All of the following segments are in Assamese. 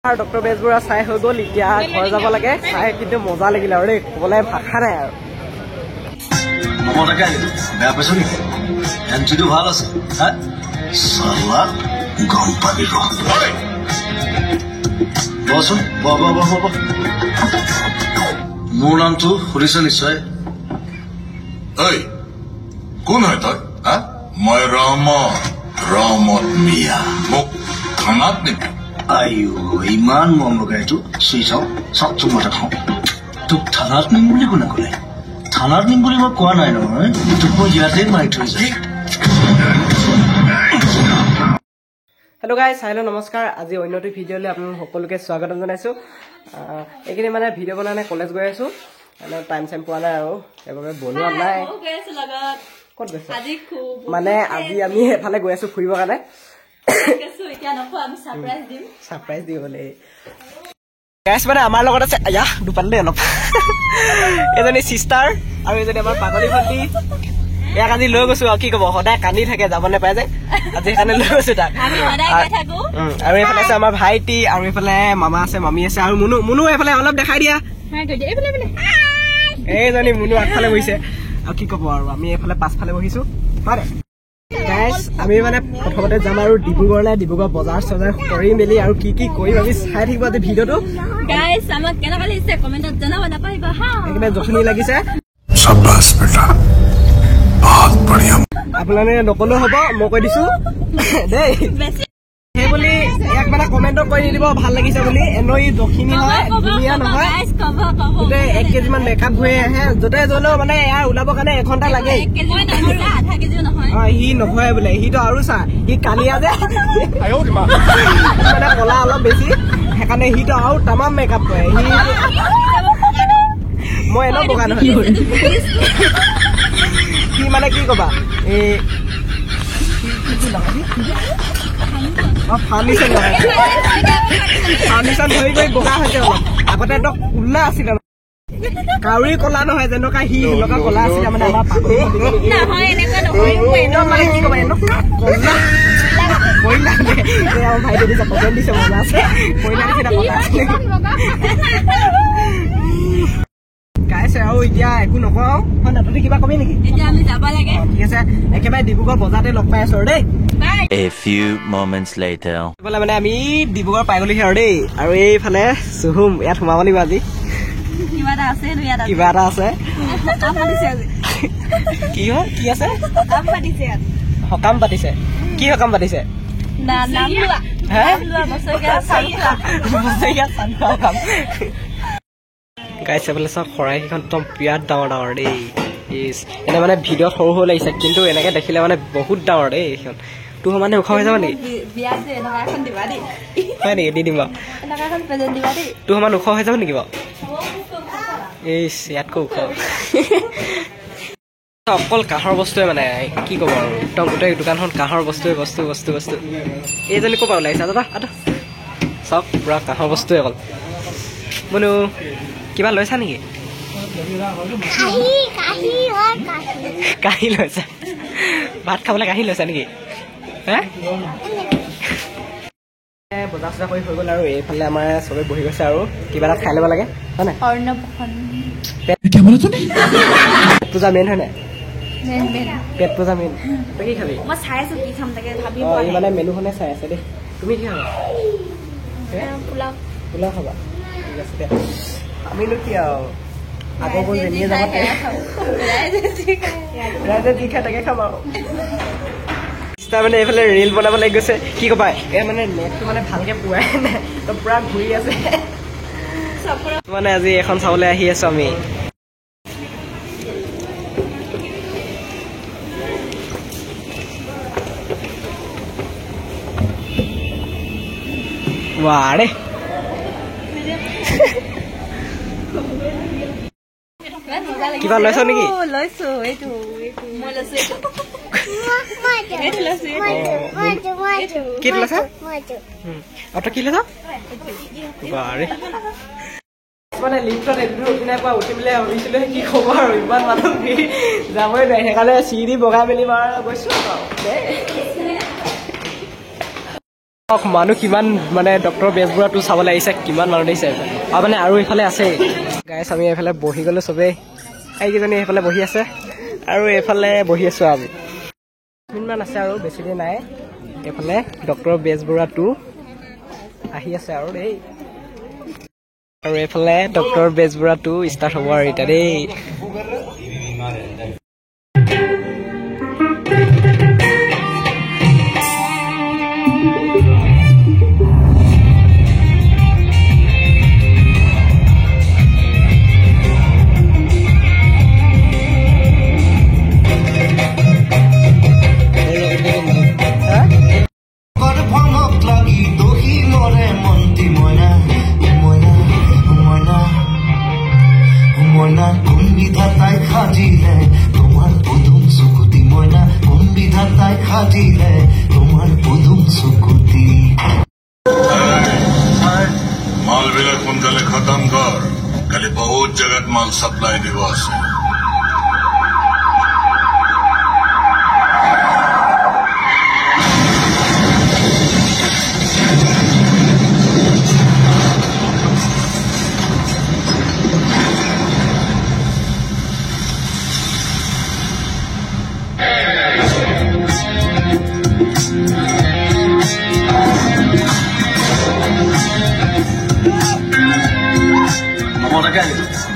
ডক্টৰ বেজবৰুৱা চাই হৈ গ'ল এতিয়া ঘৰ যাব লাগে চাই কিন্তু মজা লাগিলে আৰু দেই ক'বলৈ ভাষা নাই আৰু মমতাকে বেয়া পাইছ নেকি এণ্ট্ৰিটো ভাল আছে চালা গম পাবি বচোন মোৰ নামটো শুনিছ নিশ্চয় ঐ কোন হয় তই মই ৰমত মিয়া মোক থানাত নেকি আইও ইমান মৰম লগাইছো চুই চাওঁ চাওক চুম মতে খাওঁ তোক থানাত নিম বুলি কোনে ক'লে থানাত নিম বুলি মই কোৱা নাই নহয় তোক মই ইয়াতে মাৰি থৈ যায় হেল্ল' গাইজ হেল্ল' নমস্কাৰ আজি অন্য এটা ভিডিঅ'লৈ আপোনালোক সকলোকে স্বাগতম জনাইছোঁ এইখিনি মানে ভিডিঅ' বনাই নাই কলেজ গৈ আছোঁ টাইম চাইম পোৱা নাই আৰু সেইবাবে বনোৱা নাই ক'ত গৈছে মানে আজি আমি এফালে গৈ আছোঁ ফুৰিবৰ কাৰণে ছাৰপ্ৰাইজ দিবলৈ গাইজ মানে আমাৰ লগত আছে আয়া দুপান দেই অলপ এজনী চিষ্টাৰ আৰু এজনী আমাৰ পাগলী ভণ্টি ইয়াক আজি লৈ গৈছো আৰু কি কব সদায় কান্দি থাকে যাব নাপায় যে আজি সেইকাৰণে লৈ গৈছো তাক আৰু এইফালে আছে আমাৰ ভাইটি আৰু এইফালে মামা আছে মামী আছে আৰু মুনু এইফালে অলপ দেখাই দিয়া এইজনী মুনু আগফালে বহিছে আৰু কি কব আৰু আমি এইফালে পাছফালে বহিছো হয় গাইজ আমি মানে প্ৰথমতে যাম আৰু ডিব্ৰুগড়লৈ ডিব্ৰুগড় বজাৰ চজাৰ কৰি মেলি আৰু কি কি কৰিম আমি চাই থাকিব আজি ভিডিঅ'টো একেবাৰে জখনি লাগিছে আপোনালোকে নকলেও হ'ব মই কৈ দিছো দেই সেই বুলি ইয়াক মানে কমেণ্টত কৈ নিদিব ভাল লাগিছে বুলি এনেই দক্ষিণী হয় ধুনীয়া নহয় গোটেই 1 কেজি মান মেকআপ হৈ আহে য'তে য'লেও মানে ইয়াৰ ওলাবৰ কাৰণে 1 ঘণ্টা লাগে সি নহয় বোলে সিটো আৰু চা সি কালিয়া যে মানে কলা অলপ বেছি সেইকাৰণে সিটো আৰু তামাম মেকআপ কৰে সি মই এনেও বগা নহয় সি মানে কি কবা এই ফাউণ্ডেশ্যন ধৰি গৈ বগা হৈছে অলপ আগতে একদম কোলা আছিলে কাউৰী কলা নহয় যেনেকুৱা সি সেনেকুৱা কলা আছিলে মানে আমাৰ মানে কি কবা এনেকুৱা কলা কইলা আমাৰ ভাইটি দিছে কমেণ্ট দিছে মজা আছে কইলা নিচিনা কলা আছিলে গাইছে আৰু এতিয়া একো নকওঁ হয় না তুমি কিবা কবি নেকি ঠিক আছে একেবাৰে ডিব্ৰুগড় বজাৰতে লগ পাই আছো দেই A few moments later মানে আমি ডিব্ৰুগড় পাই গ'লোহি আৰু দেই আৰু এইফালে চুহুম ইয়াত সোমাব লাগিব আজি কিবা এটা আছে কি হয় কি আছে সকাম পাতিছে কি সকাম পাতিছে গাইছে বোলে চব শৰাইকেইখন একদম বিৰাট ডাঙৰ ডাঙৰ দেই এনে মানে ভিডিঅ'ত সৰু সৰু লাগিছে কিন্তু এনেকে দেখিলে মানে বহুত ডাঙৰ দেই এইখন তোৰ মানে ওখ হৈ যাব নেকি হয় নেকি দি দিম বাৰু তোৰ সমান ওখ হৈ যাব নেকি বাৰু এই ইয়াতকৈ ওখ অকল কাঁহৰ বস্তুৱে মানে কি ক'ব আৰু একদম গোটেই দোকানখন কাঁহৰ বস্তুৱে বস্তু এইজনী ক'ৰ পৰা ওলাইছে দাদা চব পূৰা কাঁহৰ বস্তুৱে অকল বোলো কিবা লৈছা নেকি কাঁহী লৈছা ভাত খাবলৈ কাঁহী লৈছা নেকি বজাৰ চজাৰ কৰি হৈ গ'ল আৰু এইফালে আমাৰ চবে বহি গৈছে আৰু কিবা এটা খাই ল'ব লাগে হয় নাই পেট পূজা মেইন হয় নাই পেট পূজা মেইন তই কি খাবি মানে মেনুখনে চাই আছে দেই তুমি কি খাবা পোলাও খাবা ঠিক আছে দে আমিনো কি আৰু আগৰ বোৰ যেনিয়ে যাব ৰাইজে যি খাই তাকে খাম আৰু মানে এইফালে ৰিল বনাব লাগি গৈছে কি কবা এই মানে নেটটো মানে ভালকে পোৱাই নাই তো পুৰা ঘূৰি আছে মানে আজি এখন চাবলৈ আহি আছো আমি বাৰে কিবা লৈছ নেকি কি লৈছা তই কি লৈছ বাৰে মানে লিফ্টত উঠিনাই পোৱা উঠি পেলাই ভাবিছিলো কি খবৰ আৰু ইমান মানুহ যাবই নাই সেইকাৰণে চিৰি বগাই মেলি গৈছো মানুহ কিমান মানে ডক্টৰ বেজবৰুৱাটো চাবলৈ আহিছে কিমান মানুহ দেখিছে আৰু মানে আৰু এইফালে আছে গাইছ আমি এইফালে বহি গ'লো চবেই এইকেইজনী এইফালে বহি আছে আৰু এইফালে বহি আছো আমি কিমান আছে আৰু বেছি দিন নাই এইফালে ডক্টৰ বেজবৰুৱাটো আহি আছে আৰু দেই আৰু এইফালে ডক্টৰ বেজবৰুৱাটো ষ্টাৰ্ট হ'ব আৰু এতিয়া দেই माल बिलक सोनकाले खत्म कर खाली बहुत जगत माल सप्लाई দিব আছে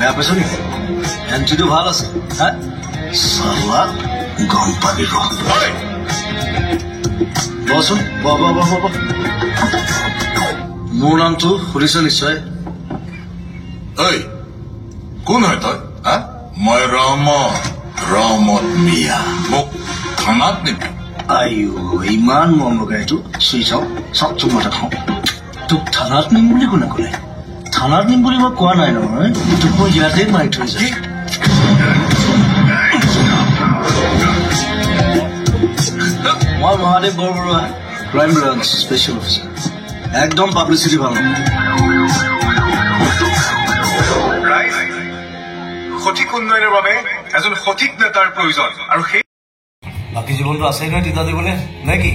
বেয়া পাইছ নেকি এণ্ট্ৰিটো ভাল আছে চালা গম পাবি বচোন মোৰ নামটো শুনিছ নিশ্চয় ঐ কোন হয় তই মই ৰামত মিয়া মোক থানাত নিবি আইও ইমান মন লগা এইটো চুই চাওক চোন মাথা খাওঁ তোক থানাত নিম বুলি কোনে ক'লে থানাত নিম বুলি মই কোৱা নাই নহয় তোক মই ইয়াতে মাৰি থৈ যাম মই Mahadev Borborua crime branch special officer একদম পাব্লিচিটি ভাল সঠিক উন্নয়নৰ বাবে এজন সঠিক নেতাৰ প্ৰয়োজন আৰু সেই বাকী জীৱনটো আছেই নহয় তিতা দিবলৈ নে কি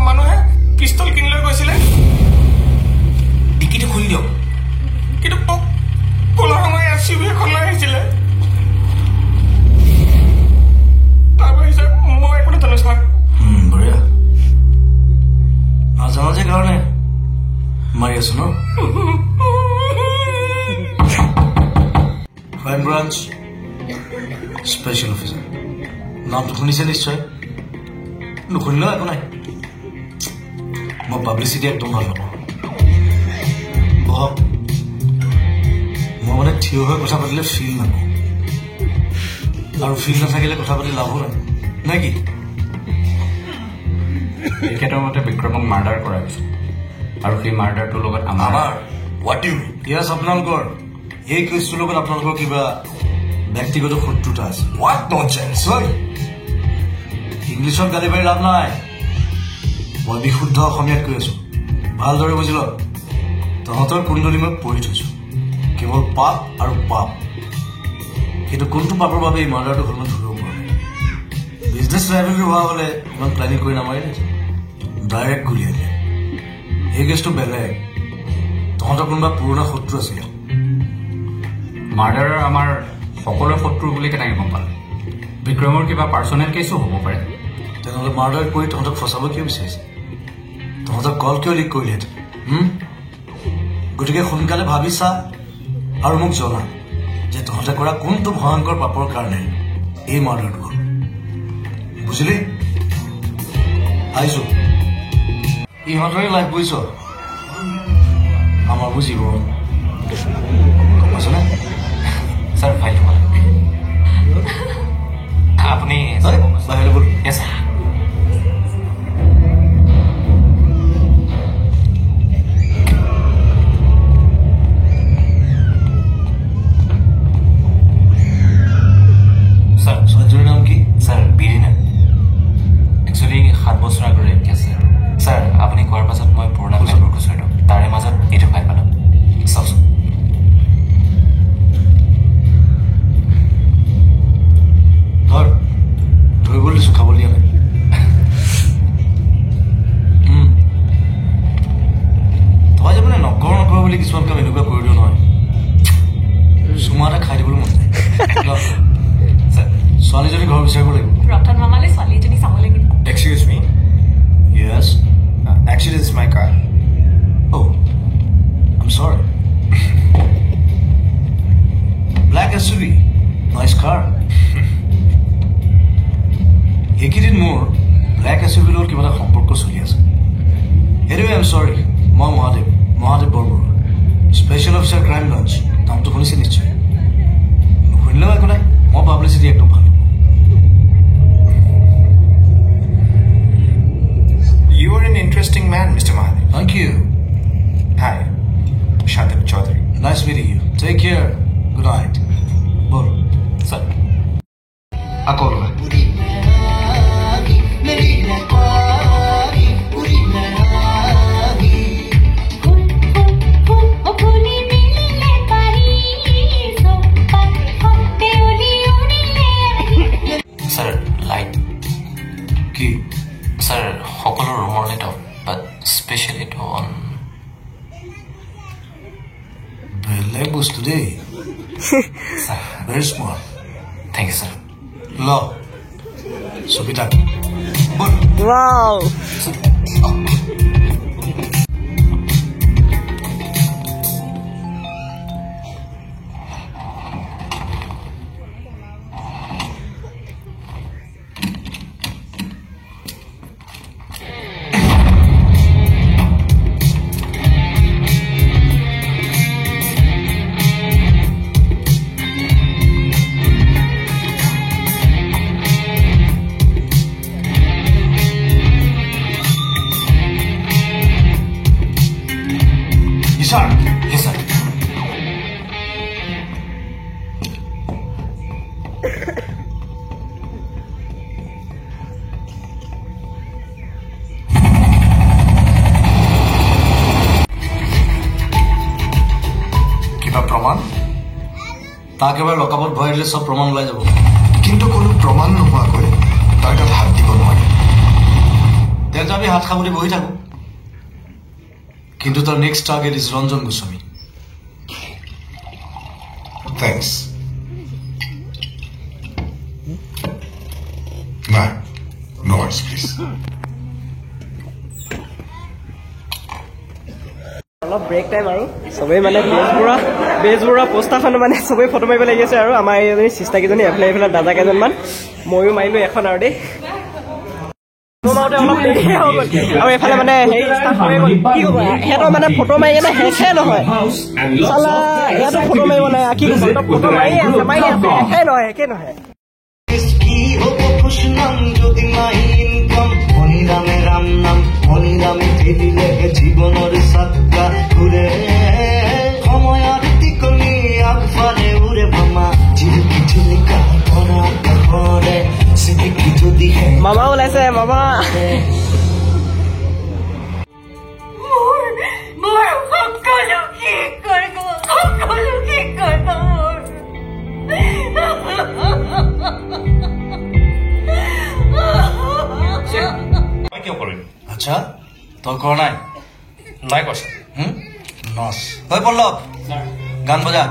মানুহে পিষ্টল কিনি লৈ গৈছিলে ডিকিটো খুলি দিয়ক কিন্তু কলা ৰঙৰ এছইউভি এখন লৈ আহিছিলে তাৰপিছত মই একো নাজানো ছাৰ বঢ়িয়া নাজানো যে কাৰণে মাৰি আছো ন ক্ৰাইম ব্ৰাঞ্চ স্পেচিয়েল অফিচাৰ নামটো শুনিছে নিশ্চয় নুশুনিলেও একো নাই মই পাব্লিচিটি একদম ভাল নাপাওঁ বহক মই মানে থিয় হৈ কথা পাতিলে ফিল নাপাওঁ আৰু ফিল নাথাকিলে কথা পাতি লাভো নাই নে কি এখেতৰ মতে বিক্ৰমক মাৰ্ডাৰ কৰা হৈছে আৰু সেই মাৰ্ডাৰটোৰ লগত আমাৰ হোৱাট ইউ মিন ইয়াছ আপোনালোকৰ এই কেছটোৰ লগত আপোনালোকৰ কিবা ব্যক্তিগত শত্ৰুতা আছে হোৱাট ননচেন্স ইংলিছত গালি পাৰি লাভ নাই মই বিশুদ্ধ অসমীয়াত কৈ আছো ভালদৰে বুজি ল তহঁতৰ কুণ্ডলী মই পঢ়ি থৈছো কেৱল পাপ আৰু পাপ কিন্তু কোনটো পাপৰ বাবে এই মাৰ্ডাৰটো হ'ল মই ধৰিব পৰা নাই বিজনেছ ৰাইভেলৰী হোৱা হ'লে ইমান প্লেনিং কৰি নামাৰিলে ডাইৰেক্ট গুলিয়াই দিয়ে এই কেছটো বেলেগ তহঁতৰ কোনোবা পুৰণা শত্ৰু আছে ইয়াত মাৰ্ডাৰৰ আমাৰ সকলোৰে শত্ৰু বুলি কেনেকৈ গম পালে বিক্ৰমৰ কিবা পাৰ্চনেল কেছো হ'ব পাৰে তেনেহ'লে মাৰ্ডাৰ কৰি তহঁতক ফচাব কিয় বিচাৰিছে তহঁতক কল কিয় লিক কৰিলেহেঁতেন গতিকে সোনকালে ভাবি চা আৰু মোক জনা যে তহঁতে কৰা কোনটো ভয়ংকৰ পাপৰ কাৰণে এই মাৰ্ডাৰটো হ'ল বুজিলি আহিছো ইহঁতৰে লাইফ বুজিছ আমাৰ বুজিব গম পাইছনে স্যাৰ ফাইল আপনি বাহিৰলৈ বল ইয়েস স্যাৰ স্যাৰ ছোৱালীজনীৰ নাম কি স্যাৰ বিৰিনা একচুৱেলি 7 বছৰ আগৰ ৰেপ কেছ স্যাৰ আপুনি কোৱাৰ পাছত মই পুৰণা ফাইলবোৰ খুচুৰিলোঁ তাৰে মাজত এইটো ফাইল পালোঁ চাওকচোন ধৰিবলৈ দিছোঁ খাবলৈ দিয়া নাই তই যে মানে নকৰ বুলি কিছুমান কাম এনেকুৱা কৰি দিওঁ নহয় চুমা এটা খাই দিবলৈ মন যায় ছোৱালীজনী ঘৰ বিচাৰিব লাগিব ৰতন মামালে ছোৱালী এজনী চাব লাগিব Excuse me. Yes Actually, this is my car. Oh, I'm sorry. Black SUV. Nice car. এইকেইদিন মোৰ ব্লেক SUV লগত কিবা এটা সম্পৰ্ক চলি আছে এনিৱে আই এম চৰি মই Mahadev Borborua special officer crime branch নামটো শুনিছে নিশ্চয় শুনিলেও একো নাই মই পাব্লিচিটি একদম ভাল You are an interesting man, Mr. Mahadev. Thank you Hi, Shantanu Chaudhary. Nice meeting you take care good night বল স্যাৰ আকৌ স্যাৰ লাইট কি স্যাৰ সকলো ৰুমৰ light off but specially to on বেলেগ বস্তু দেই very smart thank you sir ল ছবিটা বল Wow! ইছাৰ ইয়েস স্যাৰ কিবা প্ৰমাণ তাক এবাৰ লকআপত ভৰাই দিলে চব প্ৰমাণ ওলাই যাব কিন্তু কোনো প্ৰমাণ নোহোৱাকৈ তাৰ তাত হাত দিব নোৱাৰে তেন্তে আমি হাত সাৱটি বহি থাকো কিন্তু তাৰ next target is Ranjan Goswami thanks নাই নো ৱৰ্ডছ প্লিজ অলপ ব্ৰেক টাইম আৰু চবেই মানে বেজবৰুৱা পোষ্টাৰখন মানে চবেই ফটো মাৰিব লাগি আছে আৰু আমাৰ এইজনী চিষ্টাৰকেইজনী এইফালে দাদা কেইজনমান ময়ো মাৰিলোঁ এখন আৰু দেই মাৰোঁতে অলপ দেৰি হৈ গ'ল আৰু এইফালে মানে হেৰি ষ্টাৰ্ট হৈ গ'ল কি ক'ব সিহঁতৰ মানে ফটো মাৰি কেনে শেষে নহয় চালা ইয়াতো ফটো মাৰিব নাই কি ক'ব ফটো মাৰি আছে শেষে নহয় কি হব খুশনাম যদি নাই ইনকাম হনিরামে রাম নাম হনিরামে ফেলিলে জীবনের সাতটা ঘুরে সময় আর তিকনি আগফারে উড়ে ভামা ঝিলকি ঝিলিকা ধরা করে সিটিকি যদি মামা ওলাইছে মামা মোৰ সকলো কি কৰিব সকলো কি কৰিব মই কিয় কৰিম আচ্ছা তই কৰা নাই নাই কৈছে নচ তই পল্লৱ গান বজা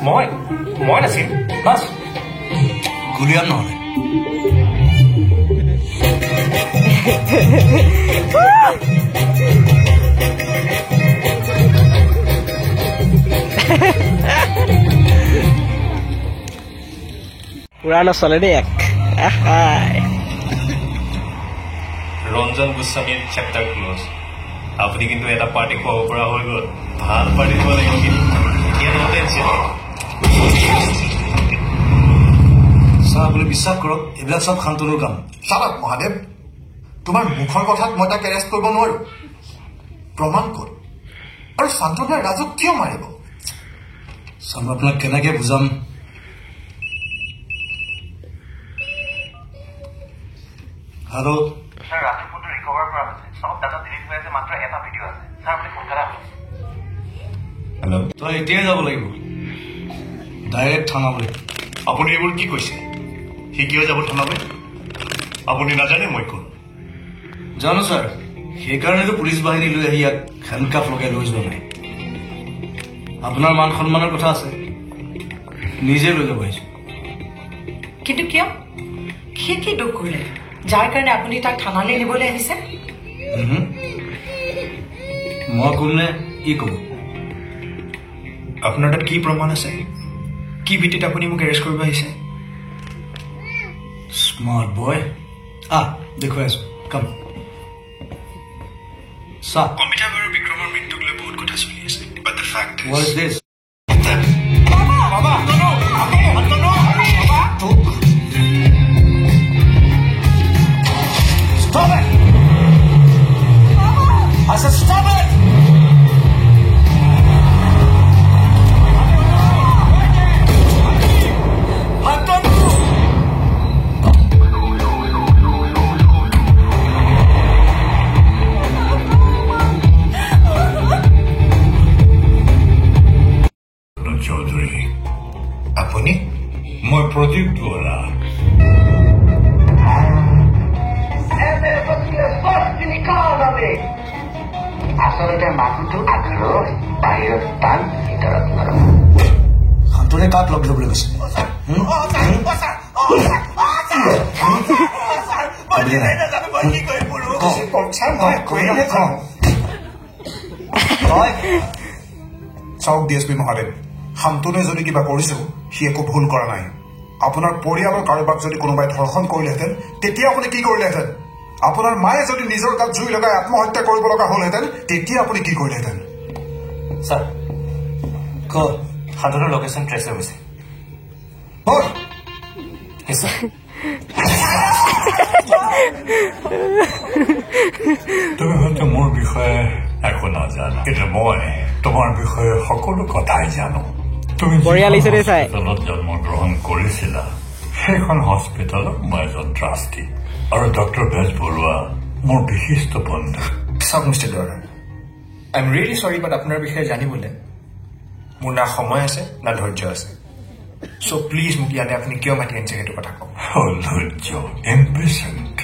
মই নাচিম নাচ গুলিয়াম নহ'লে পুৰা নচলে দেই এক ৰঞ্জন গোস্বামীৰ চেপ্টাৰ ক্ল'জ আপুনি কিন্তু এটা পাৰ্টি খুৱাব পৰা হৈ গ'ল ভাল পাৰ্টি দিব লাগিব কিন্তু এতিয়া নো টেনশ্যন ছাৰ আপুনি বিশ্বাস কৰক এইবিলাক চব শান্তনুৰ কাম চালক মহাদেৱ তোমাৰ মুখৰ কথাত মই তাক এৰেষ্ট কৰিব নোৱাৰো প্ৰমাণ ক'ত আৰু শান্তনুৱে ৰাজুক কিয় মাৰিব ছাৰ মই আপোনাক কেনেকৈ বুজাম হেল্ল' ছাৰ ৰাজুৰ ফোনটো ৰিকভাৰ কৰা হৈছে চব ডাটা ডিলিট হৈ আছে মাত্ৰ এটা ভিডিঅ' আছে ছাৰ আপুনি সোনকালে আহক হেল্ল' তই এতিয়াই যাব লাগিব ডাইৰেক্ট থানালৈ আপুনি এইবোৰ কি কৈছে সি কিয় যাব থানালৈ আপুনি নাজানে মই কোন জানো ছাৰ সেইকাৰণেতো পুলিচ বাহিনী লৈ আহি ইয়াক হেণ্ডকাফ লগাই লৈ যোৱা নাই আপোনাৰ মান সন্মানৰ কথা আছে নিজে লৈ যাব আহিছো কিন্তু কিয় সি কি দুখ কৰিলে যাৰ কাৰণে আপুনি তাক থানালৈ নিবলৈ আহিছে মই কোনে কি ক'ব আপোনাৰ তাত কি প্ৰমাণ আছে কি ভিত্তিত আপুনি মোক এৰেষ্ট কৰিব আহিছে স্মাৰ্ট বয় দেখুৱাই আছো কাম চা অমিতাভ আৰু বিক্ৰমৰ মৃত্যুক লৈ বহুত কথা চলি আছে but the fact What is this? Stop it! I said stop it! Chaudhary আপুনি মই প্ৰদীপ দুৱৰা আচলতে মানুহটো আগ্ৰহ বাহিৰত টান ভিতৰত নৰম শান্তনুৱে কাক লগ ল'বলৈ কৈছে চাওক ডিএছপি মহাদেৱ শান্তনুৱে যদি কিবা কৰিছেও সি একো ভুল কৰা নাই আপোনাৰ পৰিয়ালৰ কাৰোবাক যদি কোনোবাই ধৰ্ষণ কৰিলেহেঁতেন তেতিয়া আপুনি কি কৰিলেহেঁতেন আপোনাৰ মায়ে যদি নিজৰ গাত জুই লগাই আত্মহত্যা কৰিব লগা হ'লহেঁতেন তেতিয়া আপুনি কি কৰিলেহেঁতেন ছাৰ শান্তনুৰ লোকেশ্যন ট্ৰেচ হৈ গৈছে তুমি হয়তো মোৰ বিষয়ে একো নাজানা কিন্তু মই তোমাৰ বিষয়ে সকলো কথাই জানো তুমি হস্পিটেলত জন্মগ্ৰহণ কৰিছিলা সেইখন হস্পিটেলত মই এজন ট্ৰাষ্টি আৰু ডক্টৰ বেজবৰুৱা মোৰ বিশিষ্ট বন্ধু চাওক mister Duwara I am really sorry but আপোনাৰ বিষয়ে জানিবলৈ মোৰ না সময় আছে না ধৈৰ্য আছে চ' প্লিজ মোক ইয়াতে আপুনি কিয় মাতি আনিছে সেইটো কথা কওক ধৈৰ্য এম্বিশ্যন্ট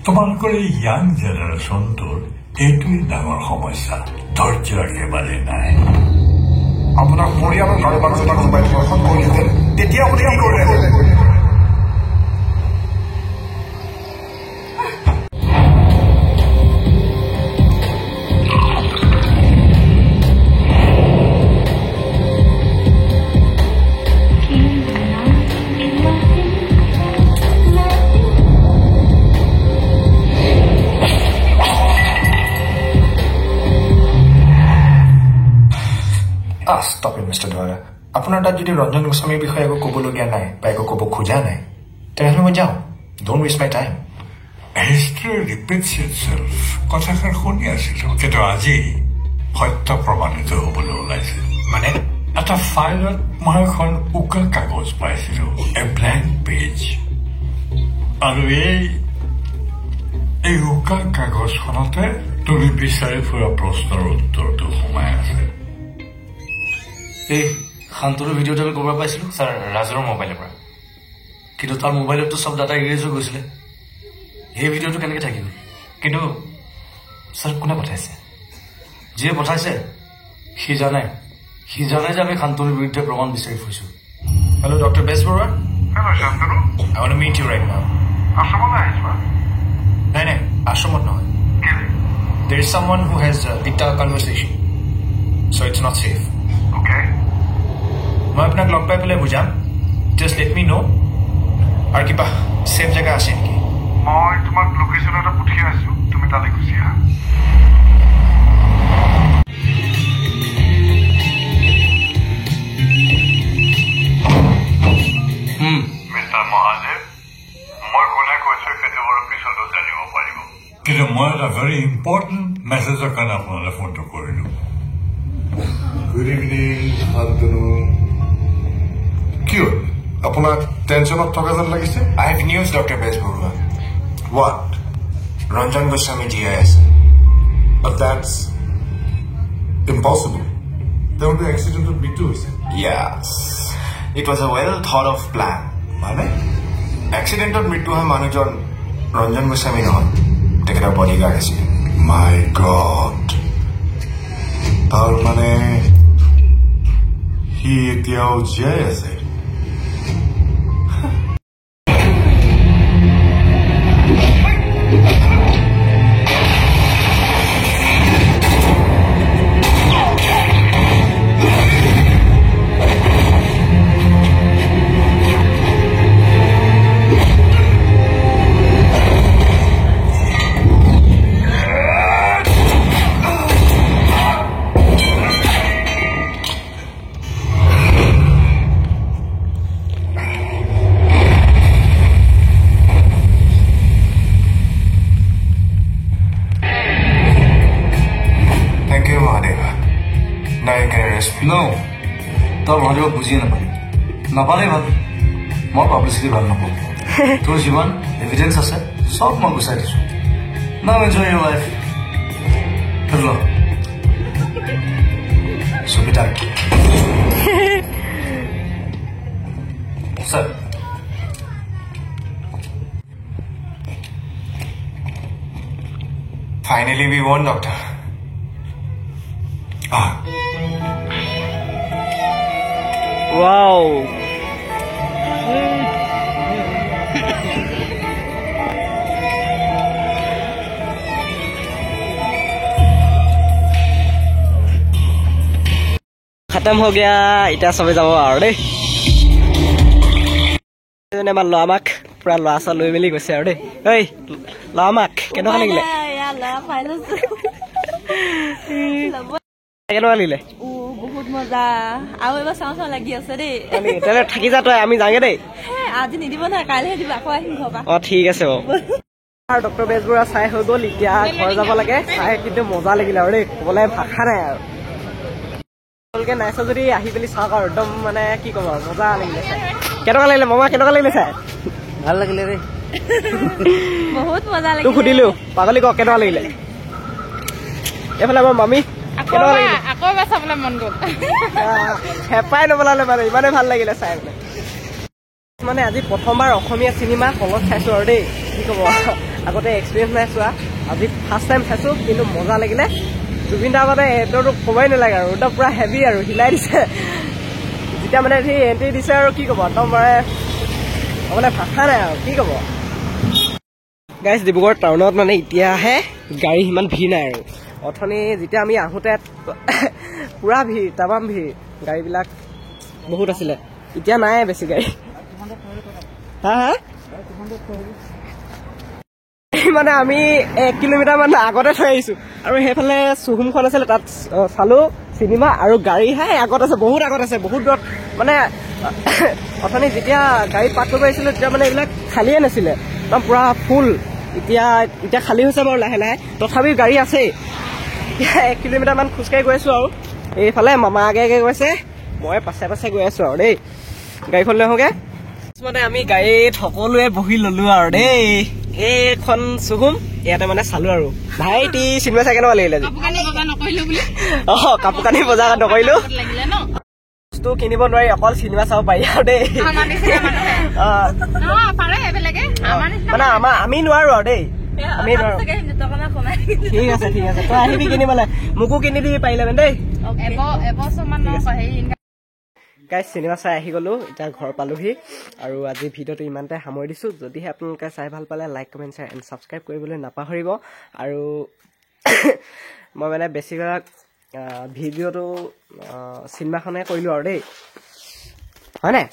তোমালোকৰ এই য়াং জেনেৰেশ্যনটোৰ এইটোৱেই ডাঙৰ সমস্যা ধৈৰ্য একেবাৰে নাই আপোনাৰ পৰিয়ালৰ কাৰোবাক যদি কোনোবাই ধৰ্ষণ কৰিলেহেঁতেন তেতিয়া আপুনি কি কৰিলেহেঁতেন Stop it, Mr. Dwara. আপোনাৰ তাত যদি ৰঞ্জন গোস্বামীৰ বিষয়ে একো ক'বলগীয়া নাই বা একো ক'ব খোজা নাই তেনেহ'লে মই যাওঁ don't waste my time history repeats itself কথাষাৰ শুনি আছিলো কিন্তু আজি সত্য প্ৰমাণিত হ'বলৈ ওলাইছে মানে এটা ফাইলত মই এখন উকা কাগজ পাইছিলো এ ব্লেংক পেজ আৰু এই উকা কাগজখনতে তুমি বিচাৰি ফুৰা প্ৰশ্নৰ উত্তৰটো সোমাই আছে এই শান্তনুৰ ভিডিঅ'টো আমি ক'ৰবাৰ পাইছিলোঁ ছাৰ ৰাজুৰ মোবাইলৰ পৰা কিন্তু তাৰ মোবাইলততো চব ডাটা ইৰেজ হৈ গৈছিলে সেই ভিডিঅ'টো কেনেকৈ থাকিব কিন্তু ছাৰ কোনে পঠাইছে যিয়ে পঠাইছে সি জানে যে আমি শান্তনুৰ বিৰুদ্ধে প্ৰমাণ বিচাৰি ফুৰিছোঁ hello' doctor Bezbaruah hello' Shantanu I want to meet you right now. আশ্ৰমলৈ আহিছোৱা নাই আশ্ৰমত নহয় কেলে There is someone who has picked our conversation. So it's not safe. Okay. মই আপোনাক লগ পাই পেলাই বুজাম জাষ্ট লেট মি ন' আৰু কিবা ছেফ জেগা আছে নেকি মই তোমাক লোকেশ্যন এটা পঠিয়াই আছো তুমি তালৈ গুচি আহা কিন্তু মই এটা ভেৰি ইম্পৰ্টেণ্ট মেছেজৰ কাৰণে আপোনালৈ ফোনটো কৰিলোঁ গুড ইভিনিং শান্তনু কি হ'ল আপোনাৰ টেনশ্যনত থকা যেন লাগিছে I have news, Dr. Bezburua. What? Ranjan Goswami GIS. But that's impossible. There will be accident of mৃত্যু হৈছে Yes. It was a well thought of plan. মানে Accident of mrityu hoy manujon Ranjan Goswami নহয় তেখেতৰ bodyguard আছিল মাই গড তাৰ মানে সি এতিয়াও জীয়াই আছে No, তই মহাদেৱক বুজিয়ে নাপালি নাপালে ভাল মই পাব্লিচিটি ভাল নাপাওঁ তোৰ যিমান এভিডেঞ্চ আছে চব মই গুচাই দিছোঁ নাও এনজয় ইউৰ লাইফ সুবিধা sir Finally we won, Doctor. Wow. खत्म हो गया इटा सबे যাব আৰু দেই এনে মান লমাক পুৰা লআছা লৈ মেলি গৈছে আৰু দেই এই লমাক কেনেকুৱা লাগিলে ইয়ালা ফাইনাস কেনেকুৱা লাগিলে বহুত মজা আৰু এবাৰ চাওঁ লাগি আছে দেই তেলে থাকি যা তই আমি যাঙে দেই আজি নিদিব না কাইলে দিব আকৌ আহিম ঘৰপা ঠিক আছে আৰু ডক্টৰ বেজবৰুৱা চাই হৈ গ'ল এতিয়া ঘৰ যাব লাগে চাই কিন্তু মজা লাগিলে আৰু দেই ক'বলৈ ভাষা নাই আৰু তেওঁলোকে নাইছা যদি আহি পেলি চাওক আৰু একদম মানে কি ক'ব আৰু মজা লাগিলে চাই কেনেকুৱা লাগিলে মামা কেনেকুৱা লাগিলে চাই ভাল লাগিলে দেই বহুত মজা লাগিলে তোক সুধিলো পাগলী ক কেনেকুৱা লাগিলে এইফালে আমাৰ মামী আকৌ এবাৰ চাবলৈ মন গ'ল হেঁপাই নবলালে মানে ইমানেই ভাল লাগিলে চাই মানে আজি প্ৰথমবাৰ অসমীয়া চিনেমা হলত চাইছোঁ আৰু দেই কি ক'ব আগতে এক্সপিৰিয়েঞ্চ নাই চোৱা আজি ফাৰ্ষ্ট টাইম চাইছোঁ কিন্তু মজা লাগিলে জুবিন দাৰ আগতে এইটোতো ক'বই নালাগে আৰু একদম পুৰা হেভি আৰু হিলাই দিছে যেতিয়া মানে সি এণ্ট্ৰি দিছে আৰু কি ক'ব একদম মানে ভাষা নাই আৰু কি ক'ব গাইজ ডিব্ৰুগড় টাউনত মানে এতিয়াহে গাড়ী সিমান ভিৰ নাই আৰু অথনি যেতিয়া আমি আহোঁতে পুৰা ভিৰ তামাম ভিৰ গাড়ীবিলাক বহুত আছিলে এতিয়া নাই বেছি গাড়ী হা হা মানে আমি 1 কিলোমিটাৰ মান আগতে থৈ আহিছোঁ আৰু সেইফালে চুহুমখন আছিলে তাত চালোঁ চিনেমা আৰু গাড়ী আগত আছে বহুত দূৰত মানে অথনি যেতিয়া গাড়ী পাৰ্ক কৰিব আহিছিলে তেতিয়া মানে এইবিলাক খালীয়ে নাছিলে একদম পুৰা ফুল এতিয়া খালী হৈছে বাৰু লাহে লাহে তথাপিও গাড়ী আছেই এতিয়া 1 কিলোমিটাৰ মান খোজকাঢ়ি গৈ আছোঁ আৰু এইফালে মামা আগে গৈছে মই পাছে গৈ আছোঁ আৰু দেই গাড়ীখন লৈ আহোঁগৈ মানে আমি গাড়ীত সকলোৱে বহি ল'লোঁ আৰু দেই এইখন চুহুম ইয়াতে মানে চালোঁ আৰু ভাইটি চিনেমা চাই কেনেকুৱা লাগিলে কাপোৰ কানি বজাৰ নকৰিলোঁ বস্তু কিনিব নোৱাৰি অকল চিনেমা চাব পাৰি আৰু দেই মানে আমি নোৱাৰো আৰু দেই আমি নোৱাৰো ঠিক আছে তই আহিবি কিনিবলৈ মোকো কিনি দিবি পাৰিলে দেই গাইজ চিনেমা চাই আহি গ'লোঁ এতিয়া ঘৰ পালোহি আৰু আজি ভিডিঅ'টো ইমানতে সামৰি দিছোঁ যদিহে আপোনালোকে চাই ভাল পালে like comment share and subscribe কৰিবলৈ নাপাহৰিব আৰু মই মানে বেছিভাগ ভিডিঅ'টো চিনেমাখনে কৰিলোঁ আৰু দেই হয় নাই